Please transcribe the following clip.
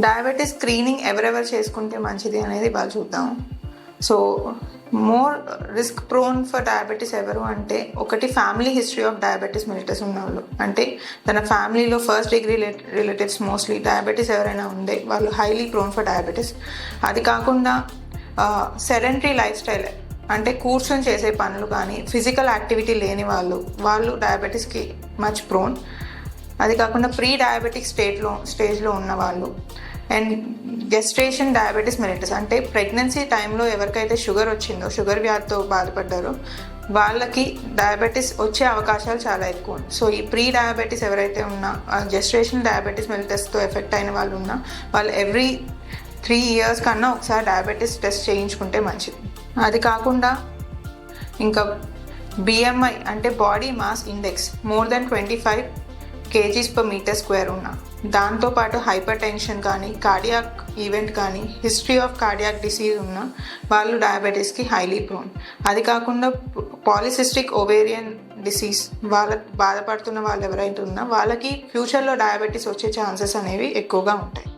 Diabetes screening ఎవరెవరు చేసుకుంటే మంచిది అనేది వాళ్ళు చూద్దాం. So more risk prone for diabetes ఎవరు అంటే, ఒకటి family history of diabetes mellitus ఉన్నవాళ్ళు, అంటే తన ఫ్యామిలీలో first degree relatives mostly diabetes ఎవరైనా ఉండే వాళ్ళు హైలీ ప్రోన్ ఫర్ డయాబెటీస్. అది కాకుండా సెడెంటరీ లైఫ్ స్టైల్, అంటే కూర్చొని చేసే పనులు కానీ ఫిజికల్ యాక్టివిటీ లేని వాళ్ళు డయాబెటీస్కి మచ్ ప్రోన్. అది కాకుండా ప్రీ డయాబెటిక్ స్టేజ్లో ఉన్న వాళ్ళు, అండ్ గెస్టేషన్ డయాబెటీస్ మెలిటస్, అంటే ప్రెగ్నెన్సీ టైంలో ఎవరికైతే షుగర్ వచ్చిందో, షుగర్ వ్యాధితో బాధపడ్డారో వాళ్ళకి డయాబెటీస్ వచ్చే అవకాశాలు చాలా ఎక్కువ. సో ఈ ప్రీ డయాబెటీస్ ఎవరైతే ఉన్నా, గెస్టేషన్ డయాబెటీస్ మెలిటస్తో ఎఫెక్ట్ అయిన వాళ్ళు ఉన్నా, వాళ్ళు ఎవ్రీ 3 years కన్నా ఒకసారి డయాబెటీస్ టెస్ట్ చేయించుకుంటే మంచిది. అది కాకుండా ఇంకా BMI అంటే body mass index more than 25 kg/m² ఉన్న, దాంతోపాటు హైపర్ టెన్షన్ కానీ కార్డియాక్ ఈవెంట్ కానీ హిస్టరీ ఆఫ్ కార్డియాక్ డిసీజ్ ఉన్న వాళ్ళు డయాబెటీస్కి హైలీ ప్రోన్. అది కాకుండా పాలిసిస్టిక్ ఓవేరియన్ డిసీజ్ బాధపడుతున్న వాళ్ళు ఎవరైతే ఉన్నా వాళ్ళకి ఫ్యూచర్లో డయాబెటీస్ వచ్చే ఛాన్సెస్ అనేవి ఎక్కువగా ఉంటాయి.